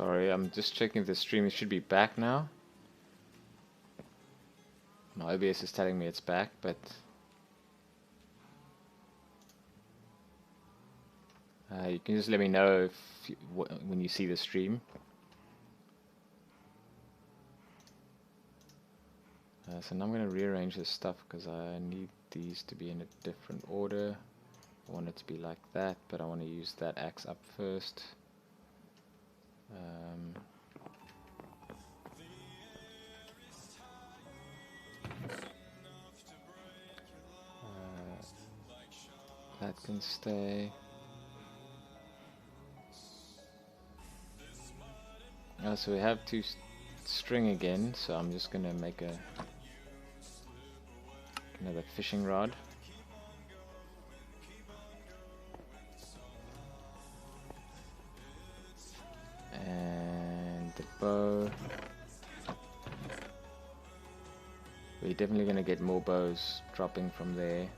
Sorry, I'm just checking the stream. It should be back now. My OBS is telling me it's back, but you can just let me know if when you see the stream. So now I'm going to rearrange this stuff because I need these to be in a different order. I want it to be like that, but I want to use that axe up first. That can stay. So we have two string again, so I'm just gonna make another fishing rod. And the bow. We're definitely gonna get more bows dropping from there.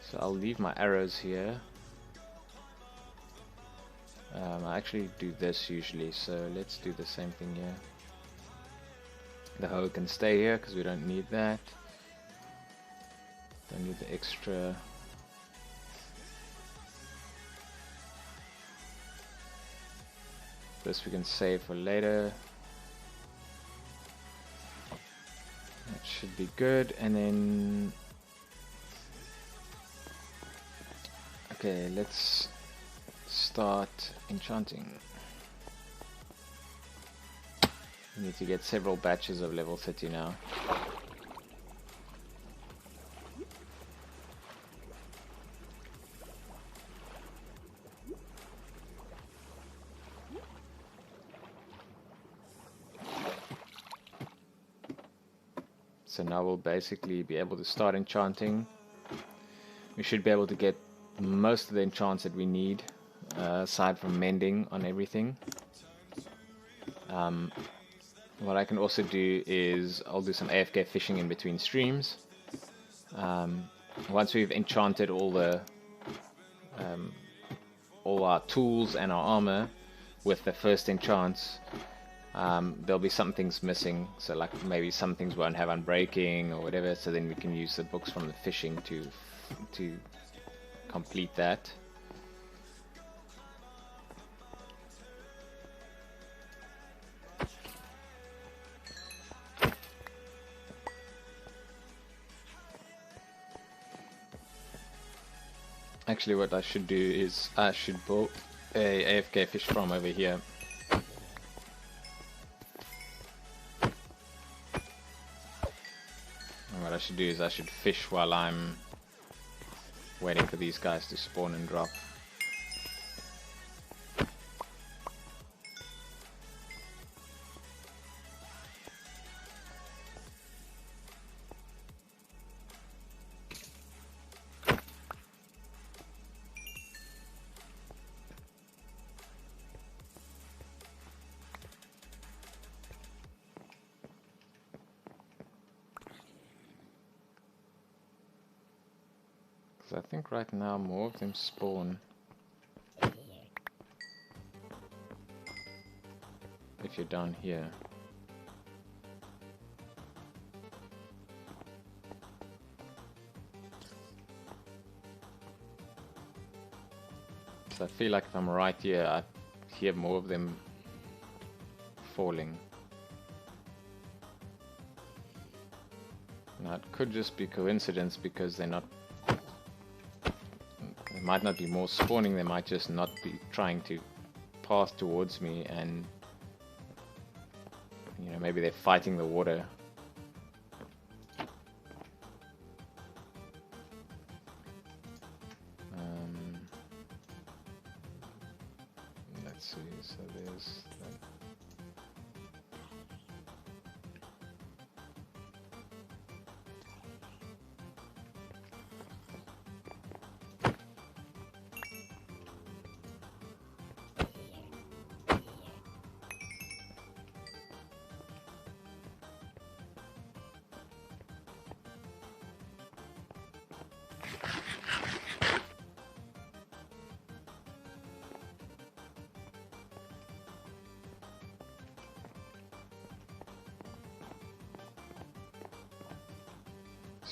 So I'll leave my arrows here. I actually do this usually, so let's do the same thing here. The hoe can stay here because we don't need that. Don't need the extra. This we can save for later. That should be good. And then okay, let's start enchanting. We need to get several batches of level 30 now. So now we'll basically be able to start enchanting. We should be able to get most of the enchants that we need, aside from mending on everything. What I can also do is I'll do some AFK fishing in between streams. Once we've enchanted all our tools and our armor with the first enchants, there'll be some things missing, so like maybe some things won't have unbreaking or whatever, so then we can use the books from the fishing to complete that. Actually, what I should do is I should build a AFK fish farm over here. And what I should do is I should fish while I'm waiting for these guys to spawn and drop. I think right now more of them spawn if you're down here. So I feel like if I'm right here, I hear more of them falling. Now it could just be coincidence because they're not. There might not be more spawning, they might just not be trying to pass towards me, and you know, maybe they're fighting the water. Let's see, so there's that.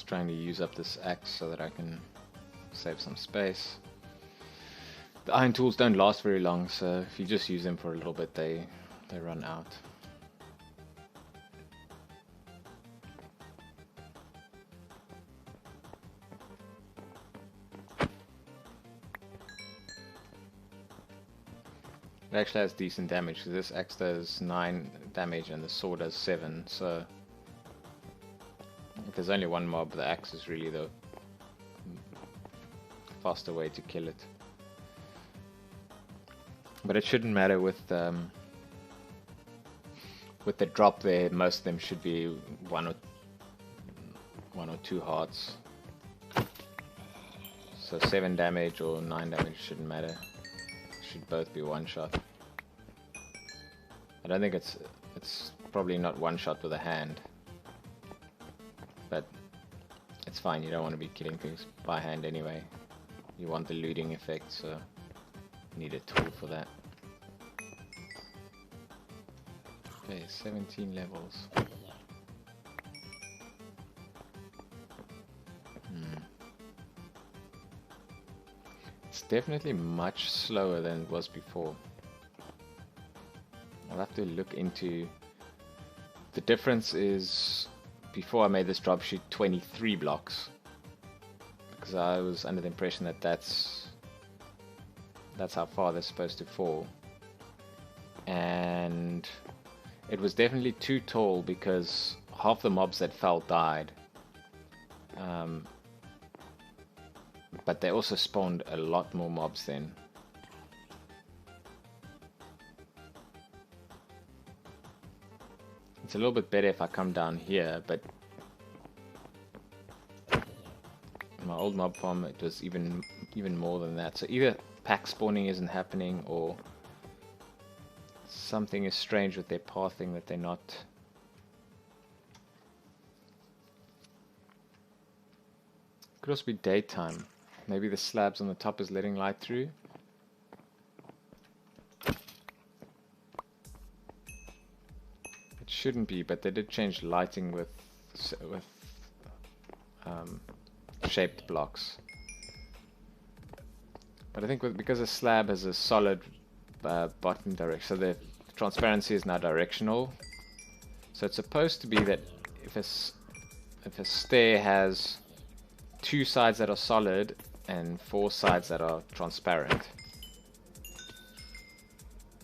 Just trying to use up this axe so that I can save some space. The iron tools don't last very long, so if you just use them for a little bit, they run out. It actually has decent damage because this axe does 9 damage and the sword does 7, so if there's only one mob, the axe is really the faster way to kill it. But it shouldn't matter with the drop there. Most of them should be one or two hearts. So 7 damage or 9 damage shouldn't matter. Should both be one shot. I don't think it's probably not one shot with a hand, but it's fine. You don't want to be killing things by hand anyway. You want the looting effect, so you need a tool for that. Okay, 17 levels. It's definitely much slower than it was before. I'll have to look into... The difference is, before I made this drop sheet, 23 blocks. Because I was under the impression that that's how far they're supposed to fall. And it was definitely too tall because half the mobs that fell died. But they also spawned a lot more mobs then. It's a little bit better if I come down here, but in my old mob farm it was even more than that. So either pack spawning isn't happening or something is strange with their pathing that they're not. Could also be daytime. Maybe the slabs on the top is letting light through. It shouldn't be, but they did change lighting with shaped blocks. But I think because a slab has a solid bottom direction, so the transparency is now directional. So it's supposed to be that if a stair has 2 sides that are solid and 4 sides that are transparent.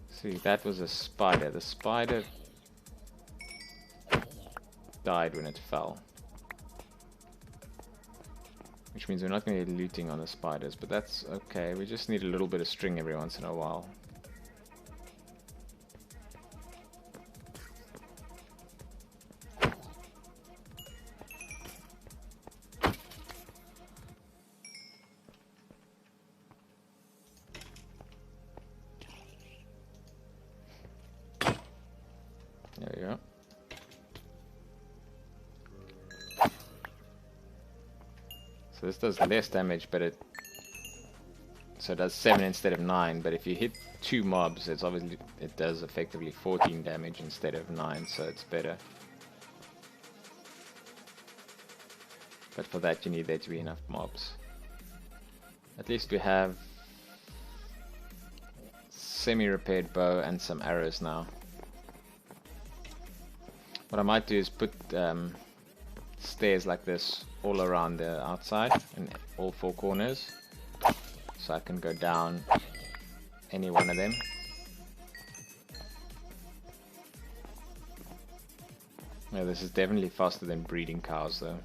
See, that was a spider. The spider died when it fell. Which means we're not going to get looting on the spiders, but that's okay. We just need a little bit of string every once in a while. There we go. So this does less damage, but it does 7 instead of 9. But if you hit 2 mobs, it does effectively 14 damage instead of 9, so it's better. But for that, you need there to be enough mobs. At least we have semi-repaired bow and some arrows now. What I might do is put stairs like this all around the outside in all 4 corners, so I can go down any one of them. Yeah, this is definitely faster than breeding cows though.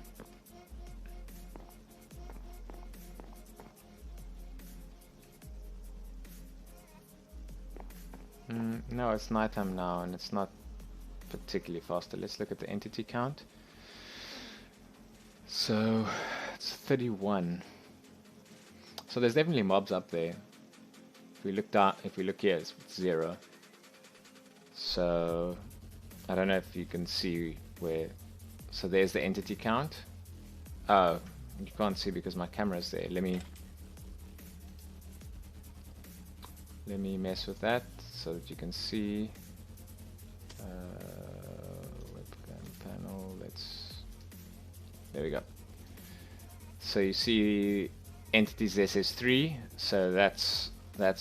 No, it's nighttime now and it's not particularly faster. Let's look at the entity count. So it's 31. So there's definitely mobs up there. If we look down, if we look here, it's 0. So I don't know if you can see where. So there's the entity count. Oh, you can't see because my camera's there. Let me mess with that so that you can see. Webcam panel. There we go. So you see entities there says 3, so that's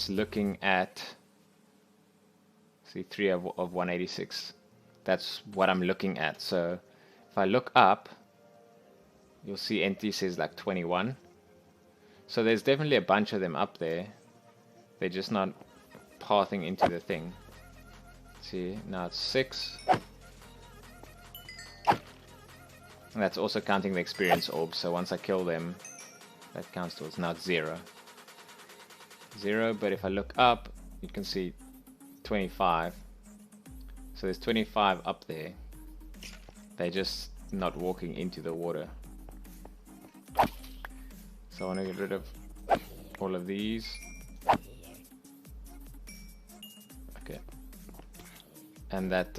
looking at, see 3 of 186. That's what I'm looking at. So if I look up, you'll see entity says like 21. So there's definitely a bunch of them up there. They're just not pathing into the thing. See, now it's 6. And that's also counting the experience orbs. So once I kill them, that counts towards, now it's 0. 0, but if I look up, you can see 25. So there's 25 up there. They're just not walking into the water. So I want to get rid of all of these. Okay. And that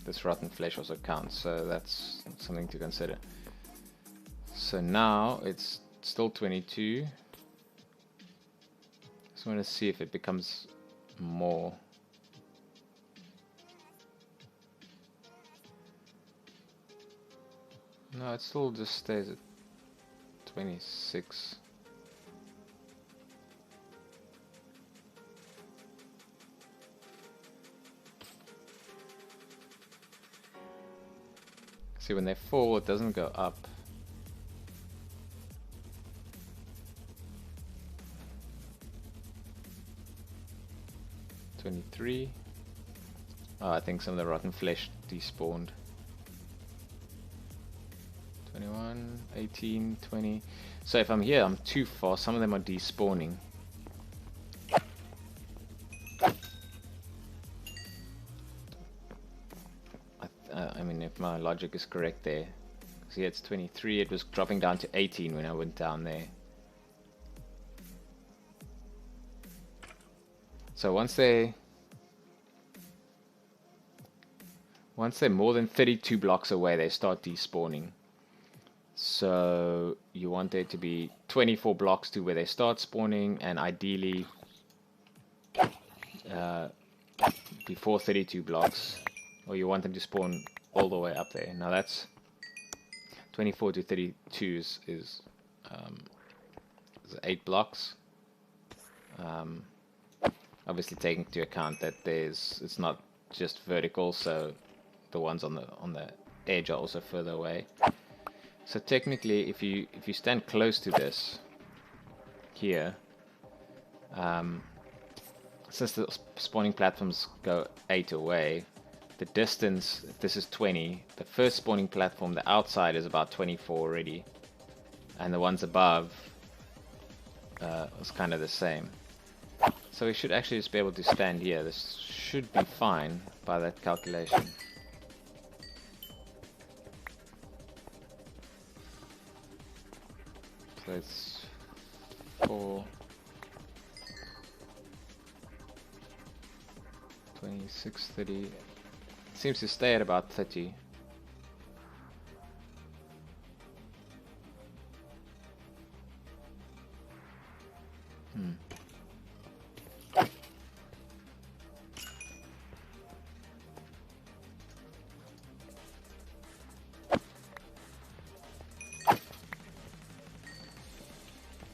this rotten flesh also counts, so that's something to consider. So now it's still 22. Just want to see if it becomes more. No, it still just stays at 26. See, when they fall, it doesn't go up. $23. Oh, I think some of the rotten flesh despawned. 21, 18, 20. So if I'm here, I'm too far. Some of them are despawning. I mean, if my logic is correct there. See, it's 23. It was dropping down to 18 when I went down there. So once they're more than 32 blocks away, they start despawning. So you want there to be 24 blocks to where they start spawning, and ideally before 32 blocks, or you want them to spawn all the way up there. Now that's 24 to 32 is 8 blocks. Obviously taking into account that it's not just vertical, so the ones on the edge are also further away. So technically, if you stand close to this here, since the spawning platforms go 8 away, the distance, if this is 20, the first spawning platform, the outside is about 24 already, and the ones above is kind of the same. So we should actually just be able to stand here. This should be fine by that calculation. So it's 4, 26, 30. It seems to stay at about 30.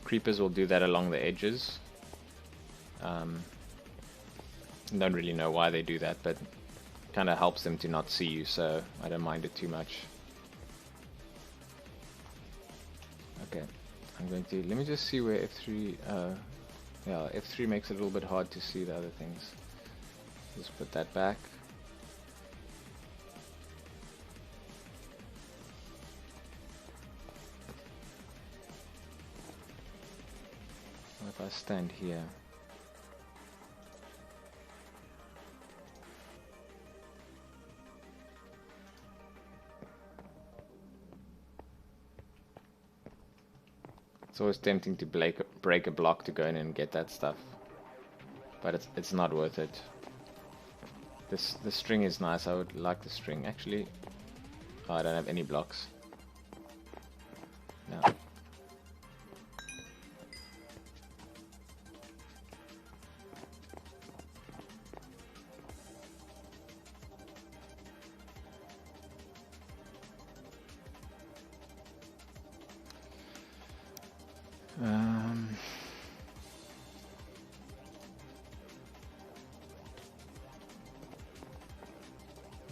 Creepers will do that along the edges. Don't really know why they do that, but kind of helps them to not see you, so I don't mind it too much. Okay, I'm going to, let me just see where F3, yeah, F3 makes it a little bit hard to see the other things. Just put that back. What if I stand here? It's always tempting to break a block to go in and get that stuff, but it's not worth it. The string is nice. I would like the string actually. Oh, I don't have any blocks. No.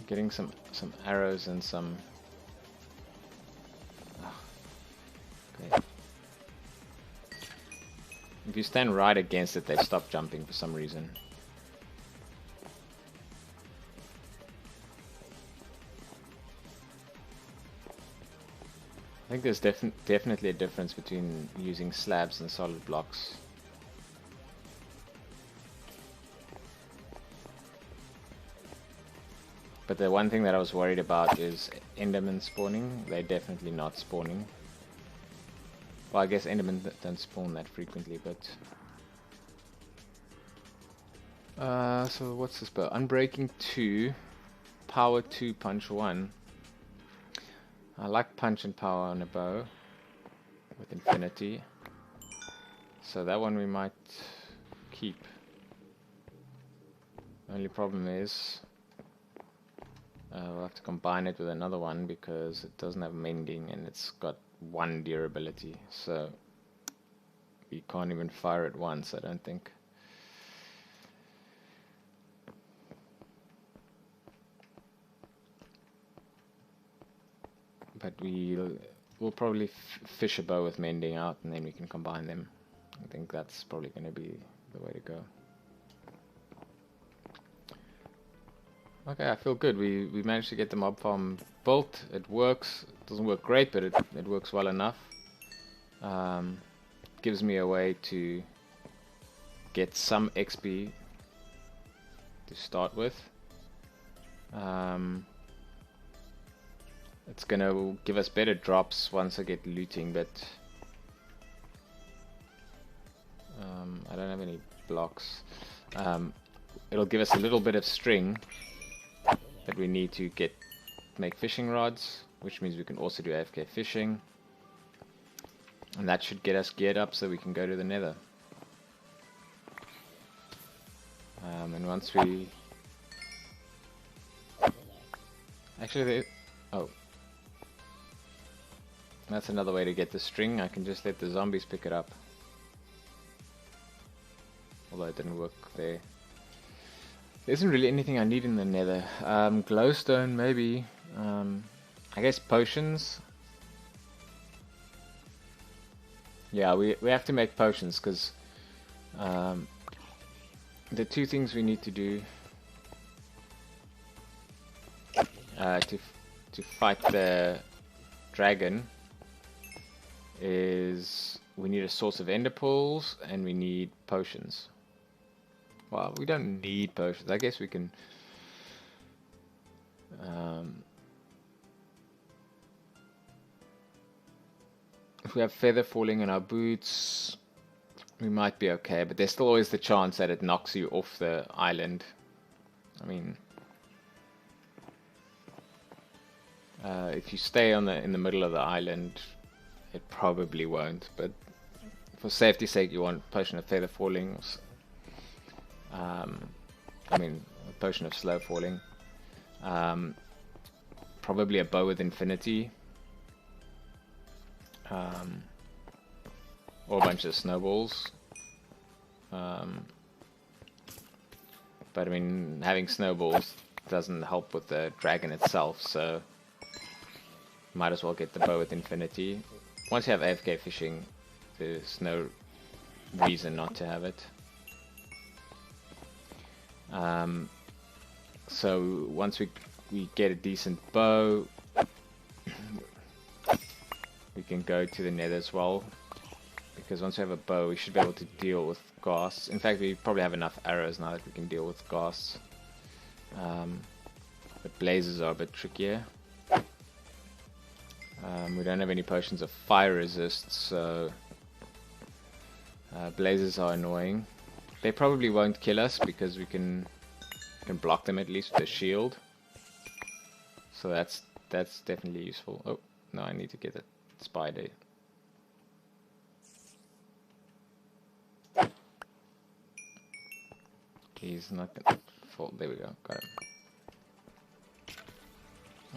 Getting some arrows and some. Okay. If you stand right against it, they stop jumping for some reason. I think there's definitely a difference between using slabs and solid blocks. But the one thing that I was worried about is Endermen spawning. They're definitely not spawning. Well, I guess Endermen don't spawn that frequently, but... so what's this bow? Unbreaking 2, Power 2, Punch 1. I like punch and power on a bow with infinity. So that one we might keep. The only problem is we'll have to combine it with another one because it doesn't have mending and it's got 1 durability. So we can't even fire it once, I don't think. But we'll probably fish a bow with mending out and then we can combine them. I think that's probably going to be the way to go. Okay, I feel good. We managed to get the mob farm built. It works. It doesn't work great, but it works well enough. Gives me a way to get some XP to start with. It's gonna give us better drops once I get looting, but I don't have any blocks. It'll give us a little bit of string that we need to make fishing rods, which means we can also do AFK fishing, and that should get us geared up so we can go to the nether. And once we actually that's another way to get the string. I can just let the zombies pick it up. Although it didn't work there. There isn't really anything I need in the nether. Glowstone maybe. I guess potions. Yeah, we have to make potions because the 2 things we need to do to fight the dragon is we need a source of ender pearls and we need potions. Well, we don't need potions. I guess we can if we have feather falling in our boots, we might be okay, but there's still always the chance that it knocks you off the island. I mean, if you stay in the middle of the island, it probably won't, but for safety's sake you want potion of feather falling. I mean, a potion of slow falling. Probably a bow with infinity. Or a bunch of snowballs. But I mean, having snowballs doesn't help with the dragon itself, so might as well get the bow with infinity. Once you have AFK fishing, there's no reason not to have it. So once we get a decent bow, we can go to the nether as well, because once we have a bow we should be able to deal with ghasts. In fact, we probably have enough arrows now that we can deal with ghasts, but blazes are a bit trickier. We don't have any potions of fire resist, so blazes are annoying. They probably won't kill us because we can block them at least with a shield. So that's definitely useful. Oh, no, I need to get a spider. He's not gonna fall. There we go, got him.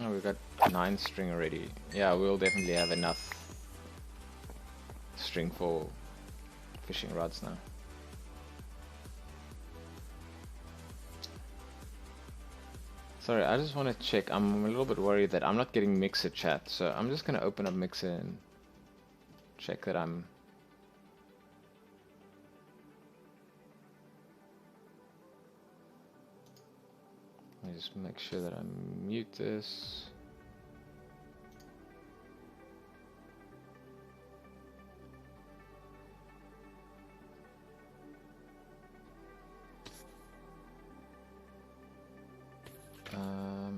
Oh, we've got 9 string already. Yeah, we'll definitely have enough string for fishing rods now. Sorry, I just want to check. I'm a little bit worried that I'm not getting Mixer chat, so I'm just going to open up Mixer and check that I'm... Let me just make sure that I mute this.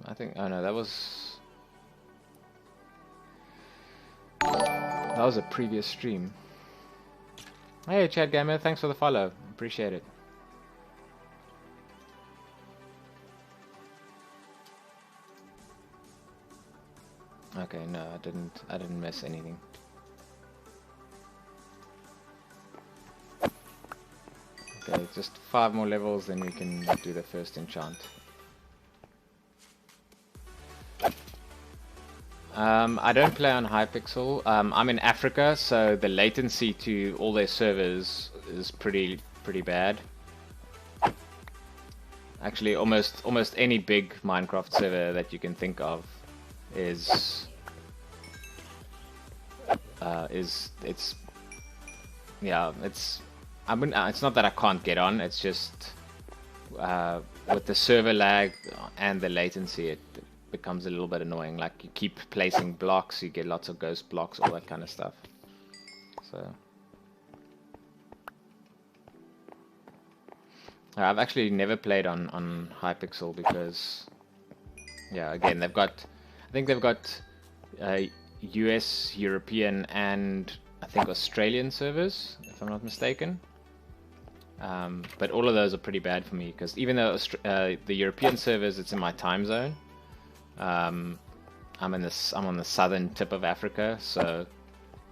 I think, oh no, that was a previous stream. Hey Chad Gamer, thanks for the follow, appreciate it. Okay, no, I didn't miss anything. Okay, just 5 more levels, then we can do the first enchant. I don't play on Hypixel. I'm in Africa, so the latency to all their servers is pretty bad. Actually, almost any big Minecraft server that you can think of is it's not that I can't get on. It's just with the server lag and the latency, it becomes a little bit annoying. Like, you keep placing blocks, you get lots of ghost blocks, all that kind of stuff. So I've actually never played on Hypixel because, yeah, again, I think they've got US, European, and I think Australian servers, if I'm not mistaken. But all of those are pretty bad for me because even though the European servers, it's in my time zone. I'm on the southern tip of Africa, so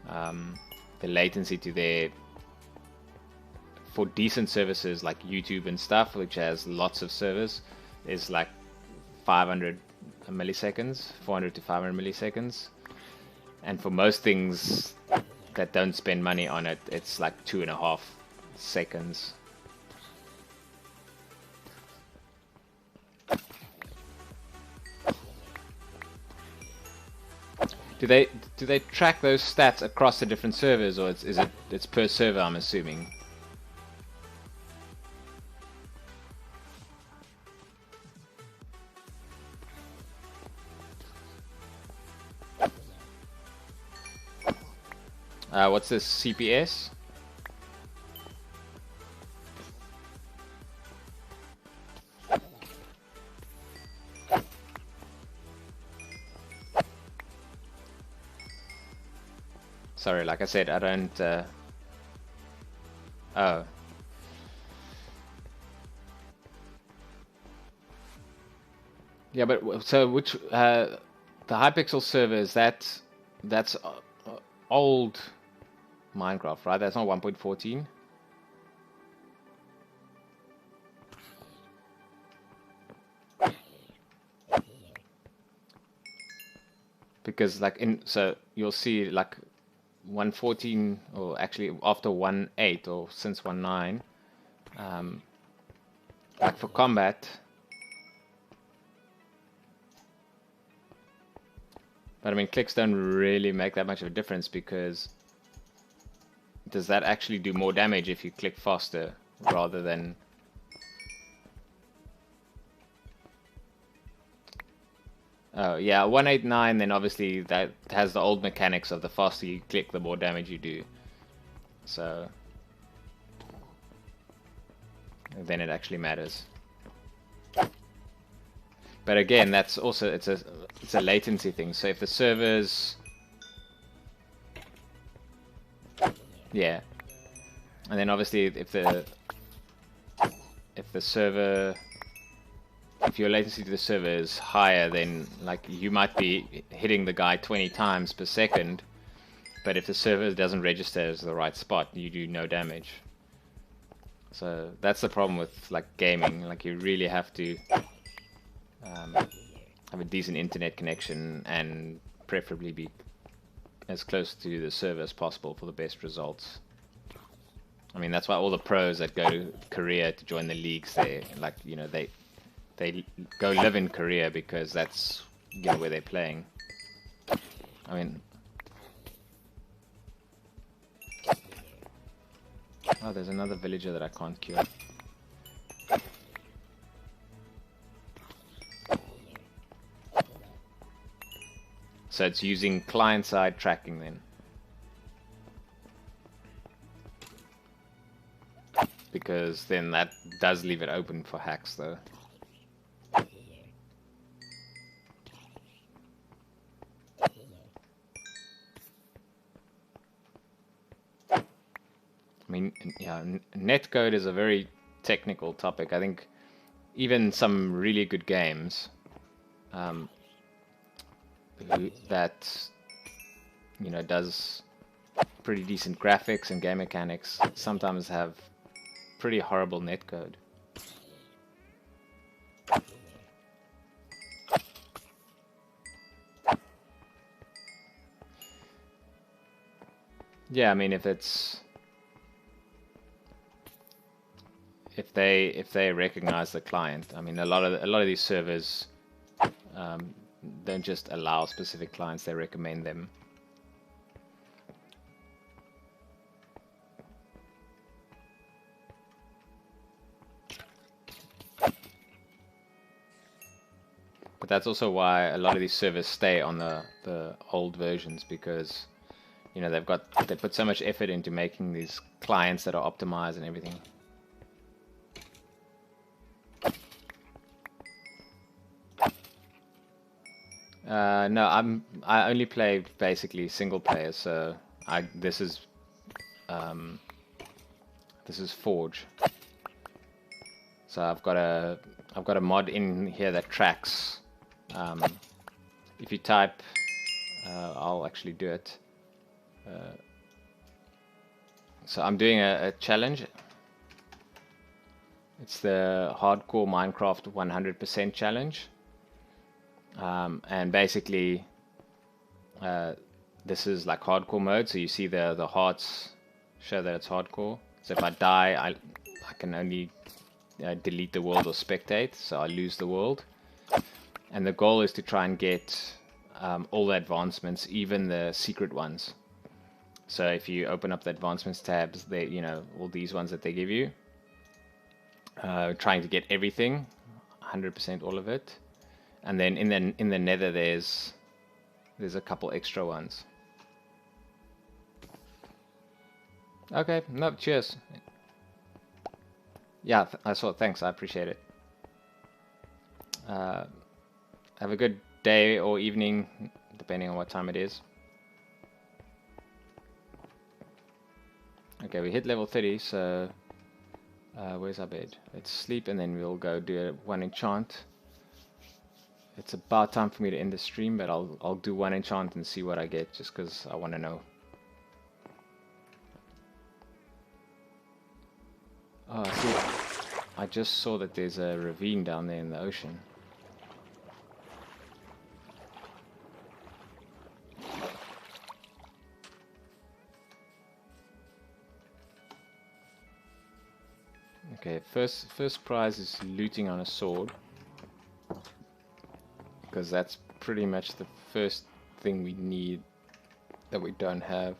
the latency to there for decent services like YouTube and stuff, which has lots of servers, is like 500 milliseconds, 400 to 500 milliseconds, and for most things that don't spend money on it, it's like 2.5 seconds. Do they track those stats across the different servers, or it's per server, I'm assuming? What's this, CPS? Sorry, like I said, I don't... Oh. Yeah, but so which... the Hypixel servers, that's old Minecraft, right? That's not 1.14? Because like so you'll see like 1.14, or actually after 1.8 or since 1.9, like for combat. But I mean, clicks don't really make that much of a difference, because does that actually do more damage if you click faster rather than... Oh yeah, 189, then obviously that has the old mechanics of the faster you click, the more damage you do. So then it actually matters. But again, that's also it's a latency thing. So if the servers, yeah, and then obviously if your latency to the server is higher, then like you might be hitting the guy 20 times per second, but if the server doesn't register as the right spot, you do no damage. So that's the problem with like gaming. Like, you really have to have a decent internet connection and preferably be as close to the server as possible for the best results. I mean, that's why all the pros that go to Korea to join the leagues, they like, you know, they go live in Korea because that's, you know, where they're playing. I mean, oh, there's another villager that I can't cure. So it's using client-side tracking then. Because then that does leave it open for hacks though. I mean, yeah, netcode is a very technical topic. I think even some really good games that, you know, does pretty decent graphics and game mechanics sometimes have pretty horrible netcode. Yeah, I mean, if they recognize the client, I mean, a lot of these servers don't just allow specific clients; they recommend them. But that's also why a lot of these servers stay on the old versions, because, you know, they put so much effort into making these clients that are optimized and everything. No, I only play basically single player, so this is Forge. So I've got a mod in here that tracks. If you type, I'll actually do it. So I'm doing a challenge. It's the hardcore Minecraft 100% challenge. And basically, this is like hardcore mode. So you see the hearts show that it's hardcore. So if I die, I can only delete the world or spectate. So I lose the world. And the goal is to try and get all the advancements, even the secret ones. So if you open up the advancements tabs, they, you know, all these ones that they give you, trying to get everything, 100% all of it. And then in the nether there's a couple extra ones. Okay, no, cheers. Yeah, I saw it. Thanks, I appreciate it. Have a good day or evening, depending on what time it is. Okay, we hit level 30, so where's our bed? Let's sleep and then we'll go do one enchant. It's about time for me to end the stream, but I'll do one enchant and see what I get, just because I want to know. Oh, I just saw that there's a ravine down there in the ocean. Okay, first prize is looting on a sword, because that's pretty much the first thing we need that we don't have.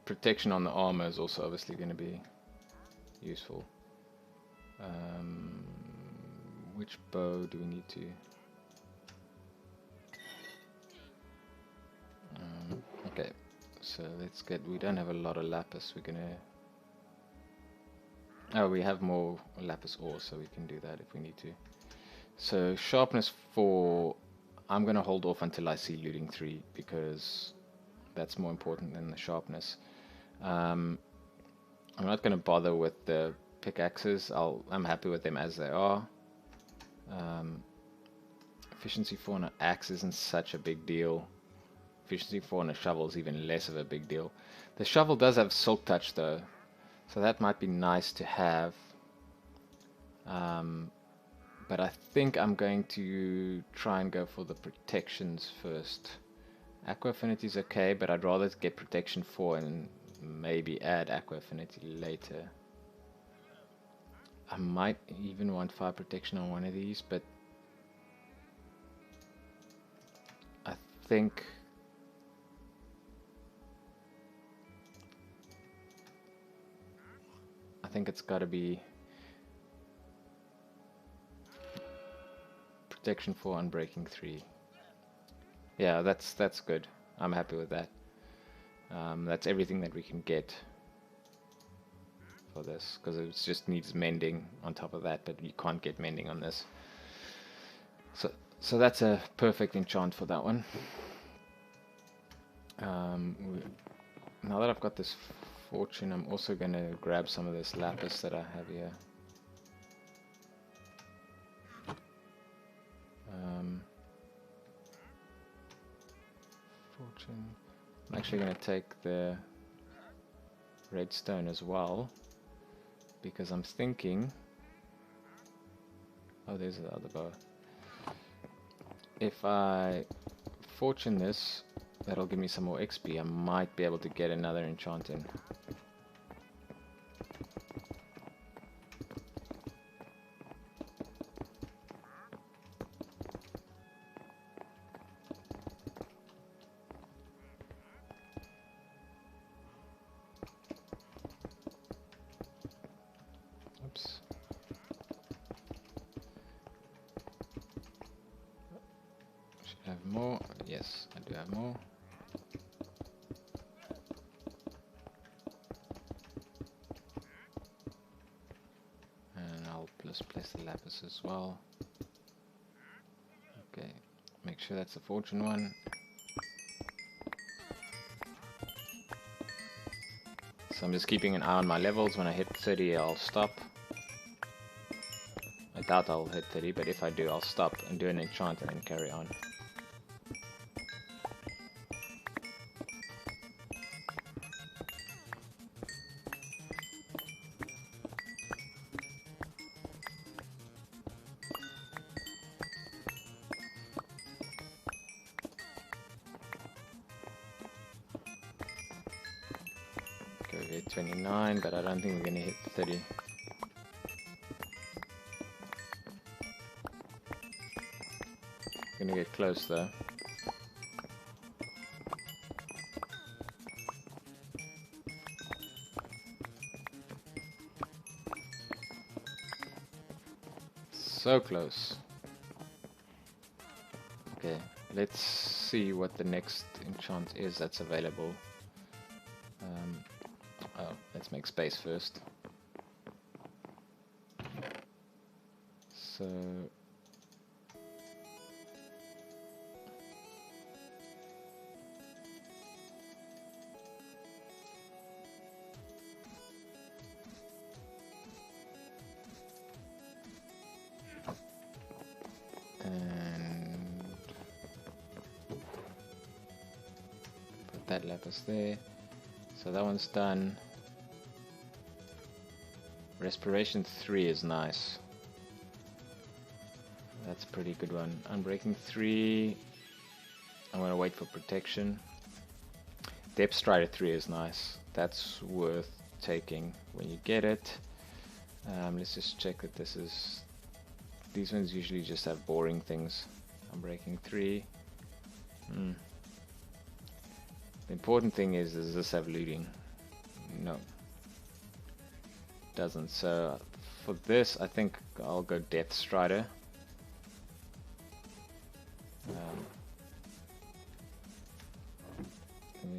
Protection on the armor is also obviously going to be useful. Which bow do we need to? Okay, so let's get. We don't have a lot of lapis. We're gonna. Oh, we have more lapis ore, so we can do that if we need to. So sharpness 4, I'm gonna hold off until I see looting 3, because that's more important than the sharpness. I'm not gonna bother with the pickaxes. I'm happy with them as they are. Efficiency 4 on an axe isn't such a big deal. Efficiency 4 on a shovel is even less of a big deal. The shovel does have silk touch though, so that might be nice to have. But I think I'm going to try and go for the protections first. Aqua affinity is okay, but I'd rather get protection 4 and maybe add aqua affinity later. I might even want fire protection on one of these, but I think it's got to be protection 4 on breaking 3. Yeah, that's good. I'm happy with that. That's everything that we can get for this, because it just needs mending on top of that, but you can't get mending on this. So that's a perfect enchant for that one. Now that I've got this fortune, I'm also going to grab some of this lapis that I have here. Fortune. I'm actually going to take the redstone as well, because I'm thinking, oh, there's the other bow. If I fortune this, that'll give me some more XP. I might be able to get another enchant in. Oops. Should I have more? Yes, I do have more. And I'll just place the lapis as well. Okay, make sure that's the fortune one. So I'm just keeping an eye on my levels. When I hit 30, I'll stop. I doubt I'll hit 30, but if I do, I'll stop and do an enchant and then carry on. Okay, we hit 29, but I don't think we're going to hit 30. Gonna get close though. So close. Okay, let's see what the next enchant is that's available. Oh, let's make space first. So put that lapis there. So that one's done. Respiration 3 is nice. That's a pretty good one. Unbreaking 3. I'm gonna wait for protection. Depth Strider 3 is nice. That's worth taking when you get it. Let's just check that this is... These ones usually just have boring things. Unbreaking 3. The important thing is, does this have looting? No. Doesn't. So for this, I think I'll go Death Strider.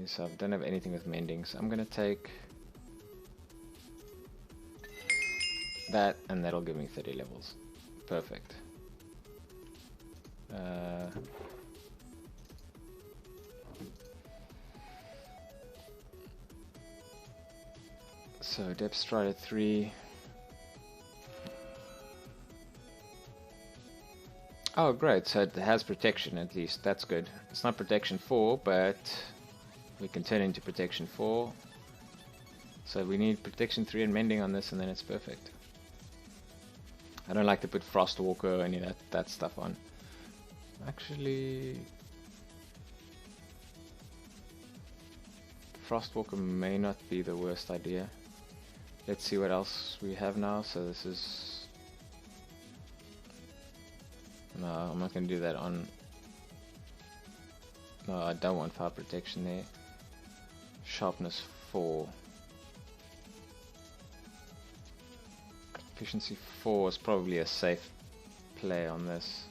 So I don't have anything with mending, so I'm gonna take that, and that'll give me 30 levels. Perfect. So Depth Strider 3. Oh great, so it has protection at least, that's good. It's not protection 4, but we can turn into protection 4. So we need protection 3 and mending on this, and then it's perfect. I don't like to put Frostwalker or any of that stuff on. Actually, Frostwalker may not be the worst idea. Let's see what else we have now. So this is... No, I'm not going to do that on... No, I don't want fire protection there. Sharpness 4. Efficiency 4 is probably a safe play on this.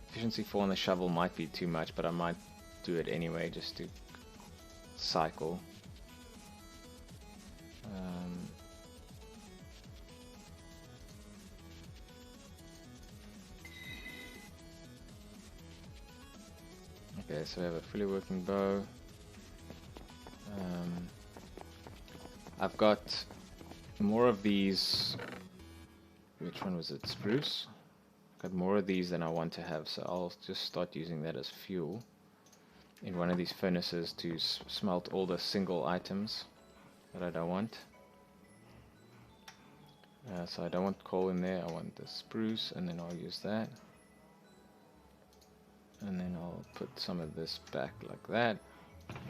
Efficiency 4 on the shovel might be too much, but I might do it anyway just to cycle. Okay, so we have a fully working bow. I've got more of these. Which one was it? Spruce? Got more of these than I want to have, so I'll just start using that as fuel in one of these furnaces to smelt all the single items that I don't want. So I don't want coal in there, I want the spruce, and then I'll use that. And then I'll put some of this back like that.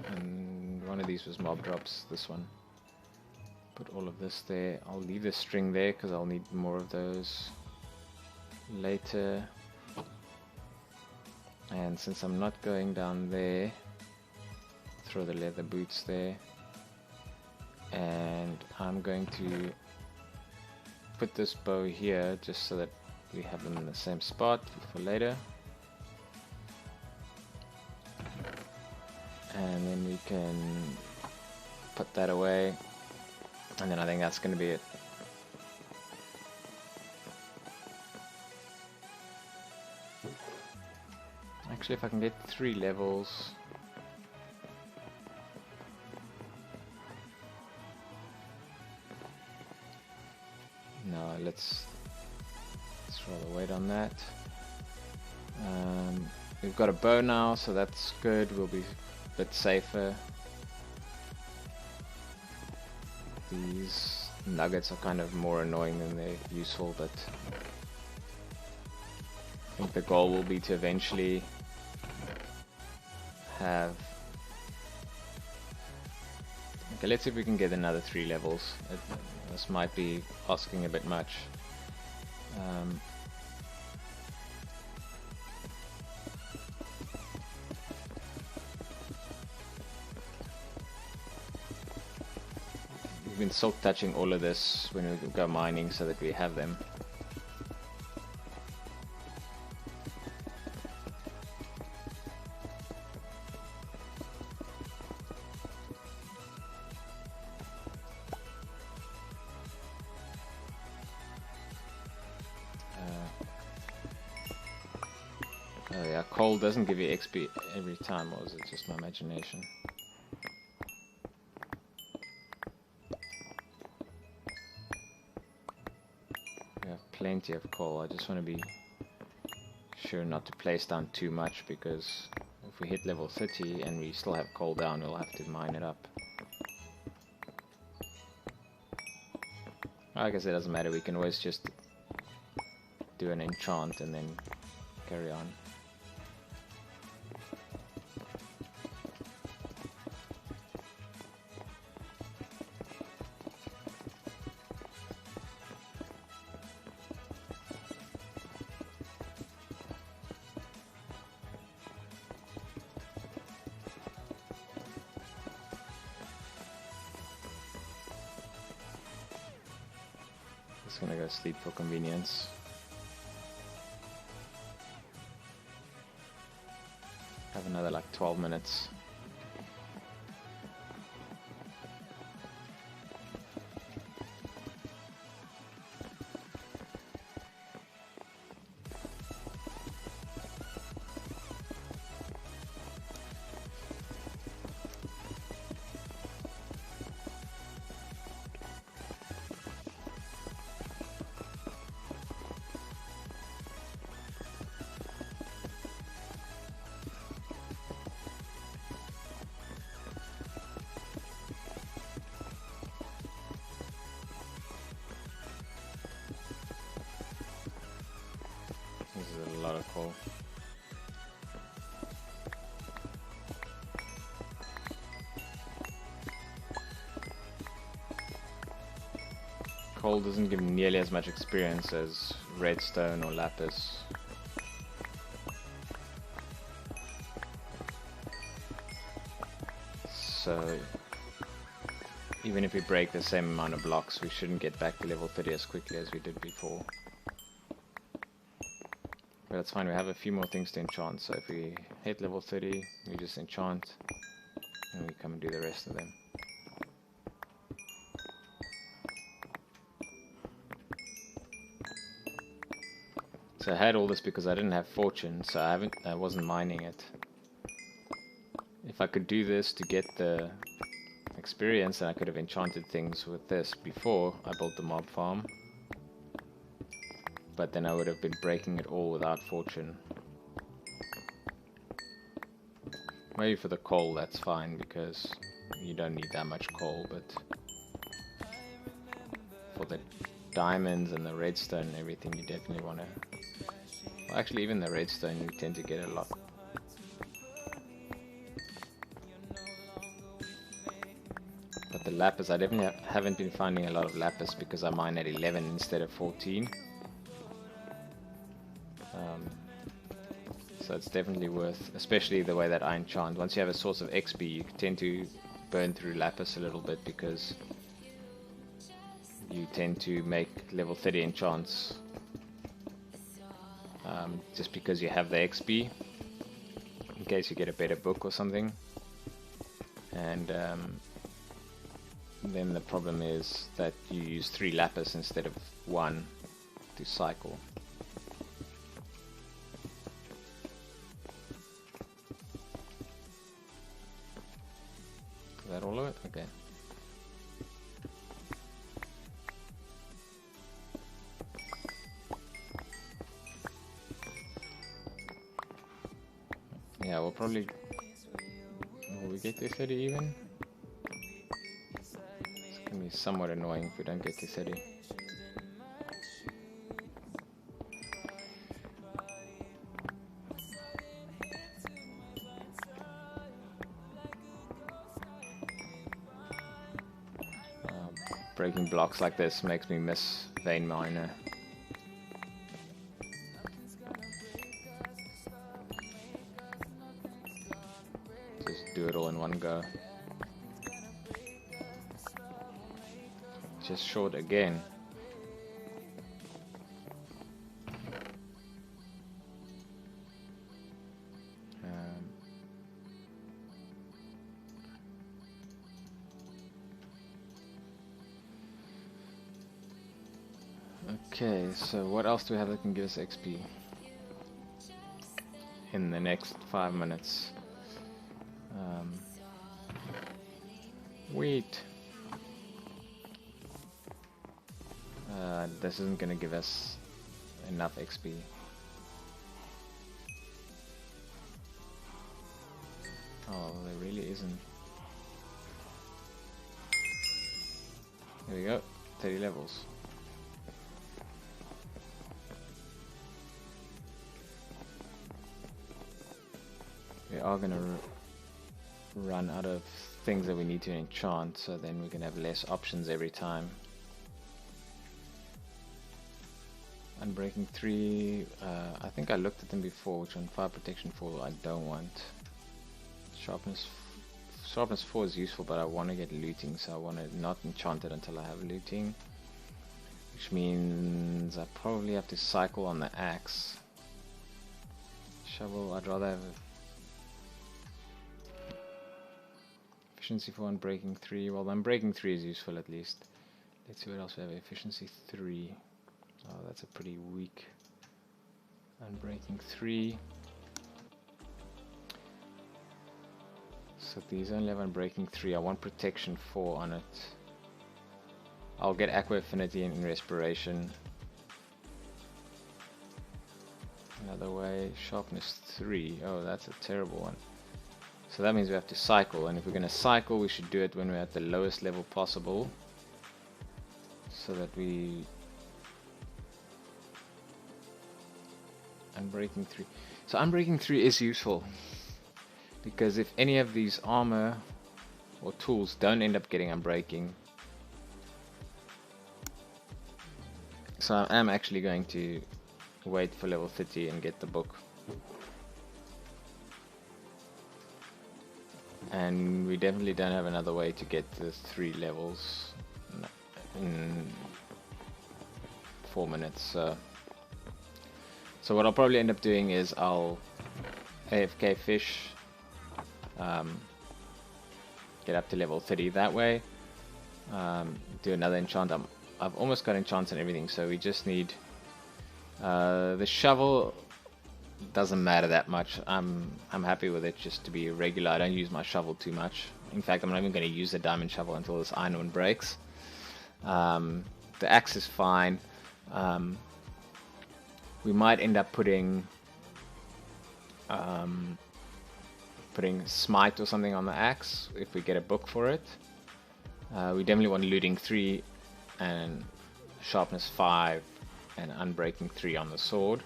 And one of these was mob drops, this one. Put all of this there. I'll leave the string there because I'll need more of those later. And since I'm not going down there, throw the leather boots there. And I'm going to put this bow here just so that we have them in the same spot for later. And then we can put that away. And then I think that's going to be it. Actually, if I can get 3 levels. No, let's rather wait on that. We've got a bow now, so that's good. We'll be a bit safer. These nuggets are kind of more annoying than they're useful, but I think the goal will be to eventually have... Okay, let's see if we can get another 3 levels. This might be asking a bit much. We've been silk touching all of this when we go mining so that we have them. Oh yeah, coal doesn't give you XP every time, or is it just my imagination? We have plenty of coal. I just want to be sure not to place down too much, because if we hit level 30 and we still have coal down, we'll have to mine it up. I guess it doesn't matter, we can always just do an enchant and then carry on. Just gonna go sleep for convenience. Have another like 12 minutes. This is a lot of coal. coal doesn't give nearly as much experience as redstone or lapis. So even if we break the same amount of blocks, we shouldn't get back to level 30 as quickly as we did before. But that's fine, we have a few more things to enchant, so if we hit level 30, we just enchant, and we come and do the rest of them. So I had all this because I didn't have fortune, so I wasn't mining it. If I could do this to get the experience, then I could have enchanted things with this before I built the mob farm. But then I would have been breaking it all without fortune. Maybe for the coal that's fine, because you don't need that much coal, but for the diamonds and the redstone and everything, you definitely want to... Well, actually, even the redstone, you tend to get a lot. But the lapis, I definitely haven't been finding a lot of lapis because I mine at 11 instead of 14. So it's definitely worth, especially the way that I enchant. Once you have a source of XP, you tend to burn through lapis a little bit because you tend to make level 30 enchants just because you have the XP, in case you get a better book or something. And then the problem is that you use 3 lapis instead of 1 to cycle. Is that all of it? Okay. Yeah, we'll probably... Will we get to 30 even? It's gonna be somewhat annoying if we don't get to 30. Breaking blocks like this makes me miss vein miner. Just do it all in one go. Just short again. Okay, so what else do we have that can give us XP in the next 5 minutes? Wheat. This isn't going to give us enough XP. Oh, there really isn't. There we go, 30 levels. We are going to run out of things that we need to enchant, so then we can have less options every time. Unbreaking 3, I think I looked at them before, which on fire protection 4 I don't want. Sharpness 4 is useful, but I want to get looting, so I want to not enchant it until I have looting. Which means I probably have to cycle on the axe. Shovel, I'd rather have efficiency 4 and breaking 3. Well, then breaking 3 is useful at least. Let's see what else we have. Efficiency 3. Oh, that's a pretty weak. Unbreaking 3. So these only have unbreaking 3. I want protection 4 on it. I'll get aqua affinity and respiration. Another way, sharpness 3. Oh, that's a terrible one. So that means we have to cycle, and if we're going to cycle, we should do it when we're at the lowest level possible, so that we... Unbreaking 3. So unbreaking 3 is useful, because if any of these armor or tools don't end up getting unbreaking, So I am actually going to wait for level 30 and get the book. And we definitely don't have another way to get the 3 levels in 4 minutes. So what I'll probably end up doing is I'll AFK fish, get up to level 30 that way, do another enchant. I've almost got enchants and everything, so we just need the shovel. Doesn't matter that much. I'm happy with it just to be regular. I don't use my shovel too much. In fact, I'm not even going to use the diamond shovel until this iron one breaks. The axe is fine. We might end up putting smite or something on the axe if we get a book for it. We definitely want looting 3 and sharpness 5 and unbreaking 3 on the sword.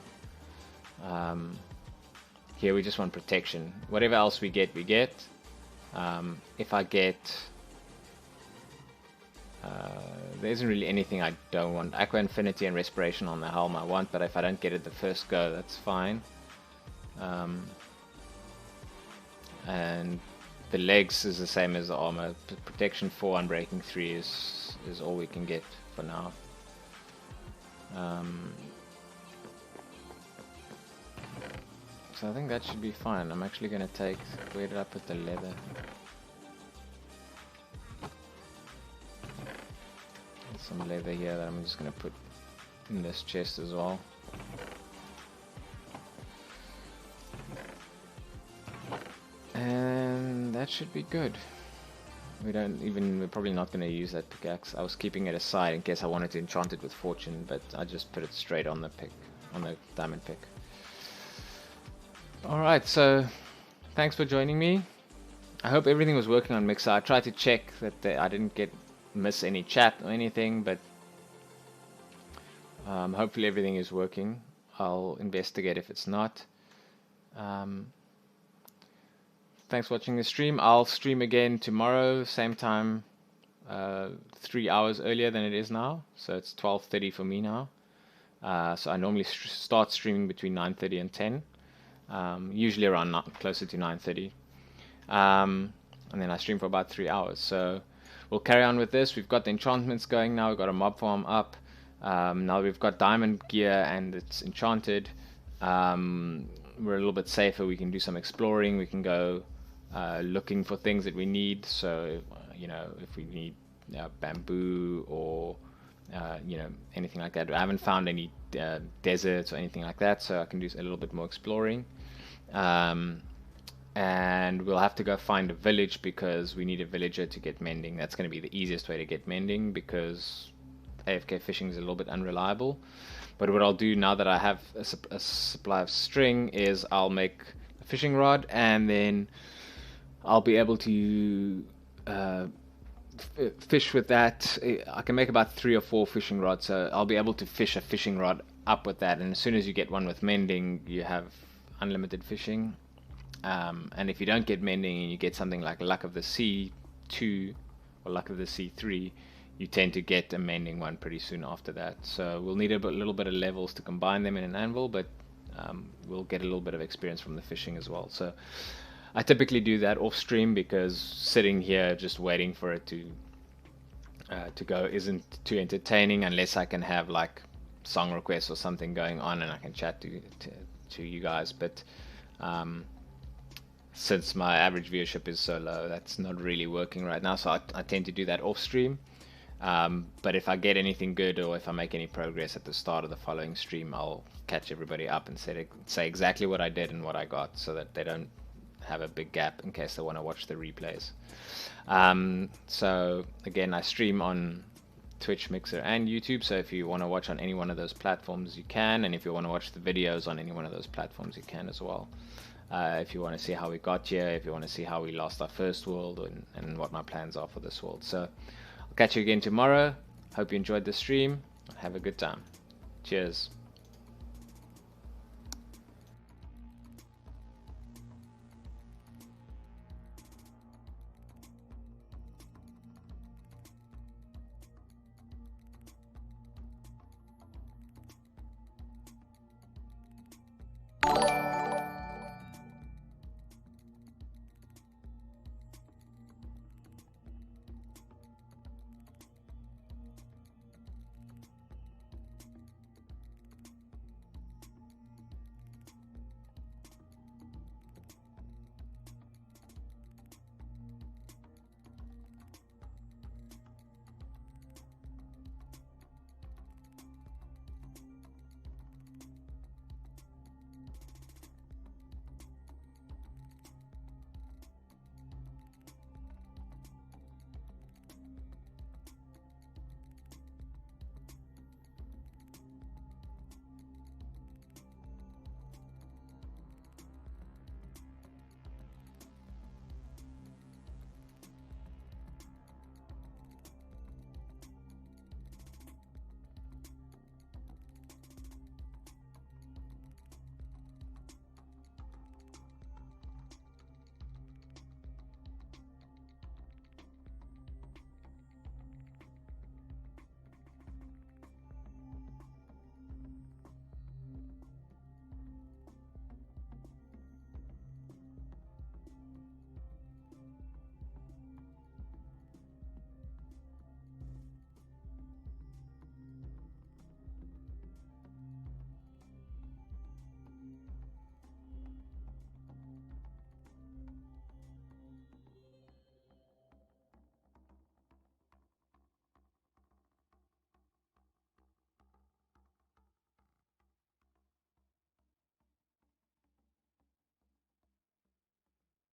Here we just want protection. Whatever else we get, we get. If I get... there isn't really anything I don't want. Aqua Infinity and Respiration on the helm I want, but if I don't get it the first go, that's fine. And the legs is the same as the armor. Protection 4, Unbreaking 3 is all we can get for now. So I think that should be fine. I'm actually going to take... Where did I put the leather? There's some leather here that I'm just going to put in this chest as well. And that should be good. We're probably not going to use that pickaxe. I was keeping it aside in case I wanted to enchant it with fortune, but I just put it straight on the diamond pick. Alright, so thanks for joining me. I hope everything was working on Mixer. I tried to check that I didn't miss any chat or anything, but hopefully everything is working. I'll investigate if it's not. Thanks for watching the stream. I'll stream again tomorrow, same time, 3 hours earlier than it is now. So it's 12:30 for me now. So I normally start streaming between 9:30 and 10. Usually around closer to 9:30. And then I stream for about 3 hours. So we'll carry on with this. We've got the enchantments going now. We've got a mob farm up. Now we've got diamond gear and it's enchanted. We're a little bit safer. We can do some exploring. We can go looking for things that we need. So if we need bamboo or anything like that. I haven't found any deserts or anything like that, so I can do a little bit more exploring. And we'll have to go find a village because we need a villager to get mending. That's going to be the easiest way to get mending because AFK fishing is a little bit unreliable. But what I'll do now that I have a supply of string is I'll make a fishing rod, and then I'll be able to fish with that. I can make about 3 or 4 fishing rods, so I'll be able to fish a fishing rod up with that. And as soon as you get one with mending, you have unlimited fishing. And if you don't get mending and you get something like Luck of the Sea 2 or Luck of the Sea 3, you tend to get a mending one pretty soon after that. So we'll need a little bit of levels to combine them in an anvil, but we'll get a little bit of experience from the fishing as well. So I typically do that off stream because sitting here just waiting for it to go isn't too entertaining unless I can have like song requests or something going on and I can chat to you guys. But since my average viewership is so low, that's not really working right now, so I tend to do that off stream. But if I get anything good or if I make any progress at the start of the following stream, I'll catch everybody up and say exactly what I did and what I got, so that they don't have a big gap in case they want to watch the replays. So again, I stream on Twitch, Mixer and YouTube, so if you want to watch on any one of those platforms you can, and if you want to watch the videos on any one of those platforms you can as well. If you want to see how we got here, if you want to see how we lost our first world, and what my plans are for this world. So I'll catch you again tomorrow. Hope you enjoyed the stream. Have a good time. Cheers.